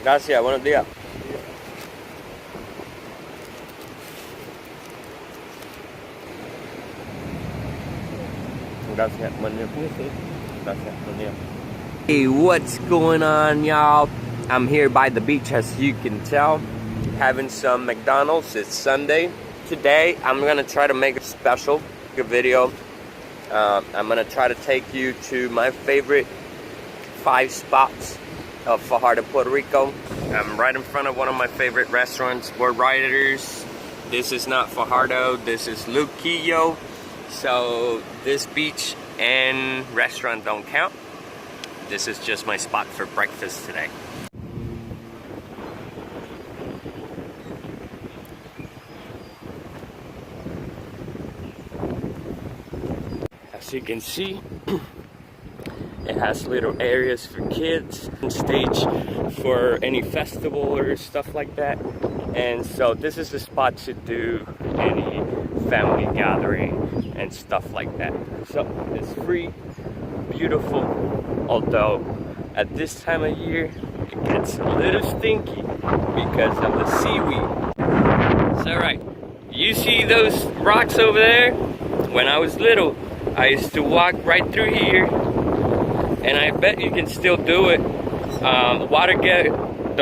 Gracias, buenos días. Gracias, buen día. Gracias, buen día. Hey, what's going on, y'all? I'm here by the beach, as you can tell, having some McDonald's. It's Sunday. Today, I'm gonna try to make a special video. I'm gonna try to take you to my favorite 5 spots of Fajardo, Puerto Rico. I'm right in front of one of my favorite restaurants, Word Riders. This is not Fajardo, this is Luquillo. So this beach and restaurant don't count. This is just my spot for breakfast today. As you can see, it has little areas for kids, stage for any festival or stuff like that. And so this is the spot to do any family gathering and stuff like that. So it's free, beautiful, although at this time of year it gets a little stinky because of the seaweed. So right, you see those rocks over there? When I was little, I used to walk right through here, and I bet you can still do it. The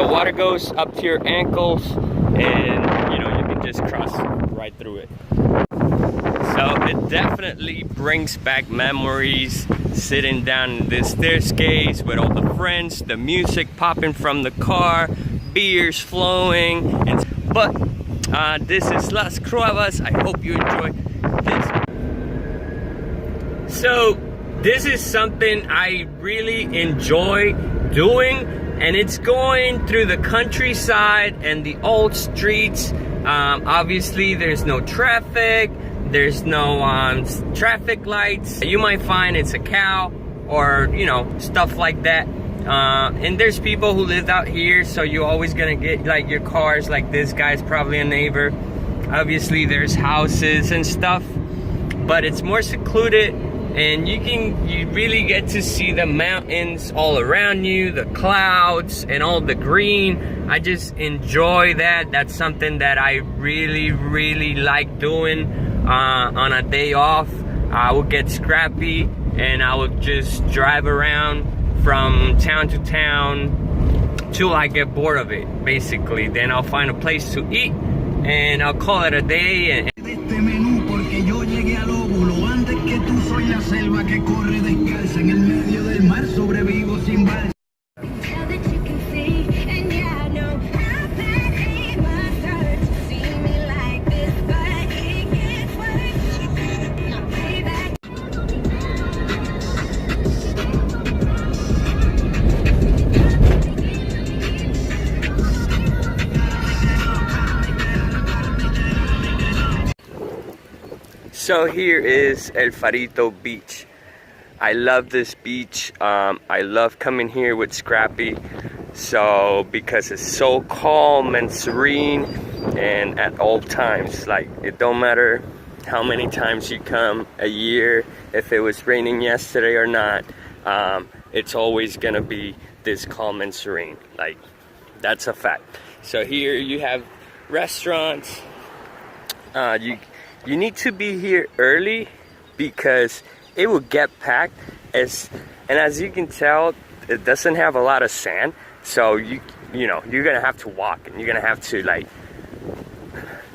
water goes up to your ankles, and you know, you can just cross right through it. So it definitely brings back memories, sitting down this staircase with all the friends, the music popping from the car, beers flowing, but this is Las Cuevas. I hope you enjoy this. So this is something I really enjoy doing, and it's going through the countryside and the old streets. Obviously there's no traffic, there's no traffic lights. You might find it's a cow or, you know, stuff like that. And there's people who live out here, so you're always gonna get like your cars, like this guy's probably a neighbor. Obviously there's houses and stuff, but it's more secluded, and you really get to see the mountains all around you, the clouds and all the green. I just enjoy that. That's something that I really like doing on a day off. I will get scrappy and I will just drive around from town to town till I get bored of it, basically. Then I'll find a place to eat and I'll call it a day. So here is El Farito Beach. I love this beach. I love coming here with Scrappy, so because it's so calm and serene, and at all times, like it don't matter how many times you come a year, if it was raining yesterday or not, it's always gonna be this calm and serene. Like, that's a fact. So here you have restaurants. You need to be here early because it will get packed. And as you can tell, it doesn't have a lot of sand, so you know you're gonna have to walk, and you're gonna have to like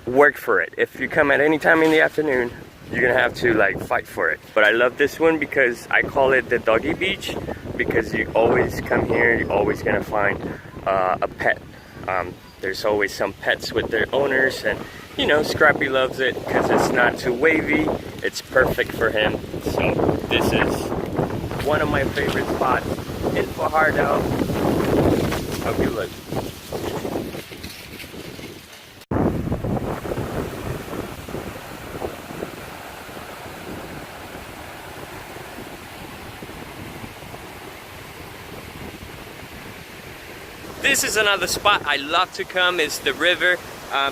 work for it. If you come at any time in the afternoon, you're gonna have to like fight for it. But I love this one because I call it the doggy beach, because you always come here, you're always gonna find a pet. There's always some pets with their owners, and you know, Scrappy loves it because it's not too wavy. It's perfect for him. So this is one of my favorite spots in Fajardo. Hope you look. This is another spot I love to come. It's the river.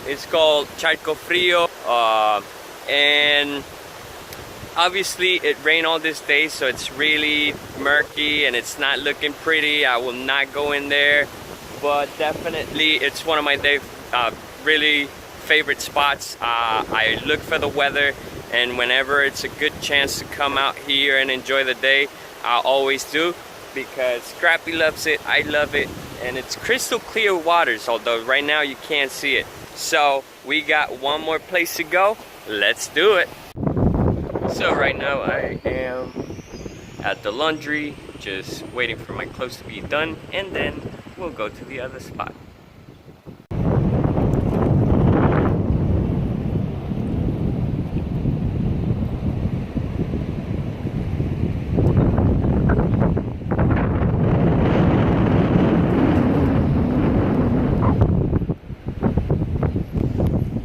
It's called Charco Frio, and obviously it rained all this day, so it's really murky and it's not looking pretty. I will not go in there. but definitely it's one of my really favorite spots. I look for the weather, and whenever it's a good chance to come out here and enjoy the day, I always do, because Scrappy loves it, I love it, and it's crystal clear waters, although right now you can't see it. So we got one more place to go. Let's do it. So right now I am at the laundry, just waiting for my clothes to be done, and then we'll go to the other spot.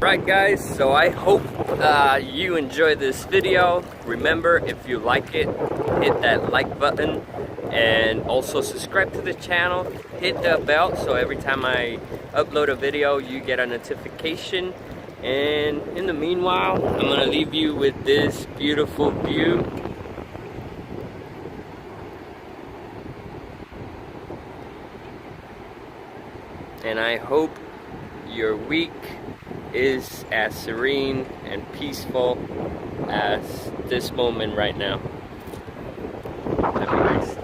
Alright guys, so I hope you enjoy this video. Remember, if you like it, hit that like button, and also subscribe to the channel. Hit the bell so every time I upload a video you get a notification. And in the meanwhile, I'm gonna leave you with this beautiful view. And I hope your week is as serene and peaceful as this moment right now. That'd be nice.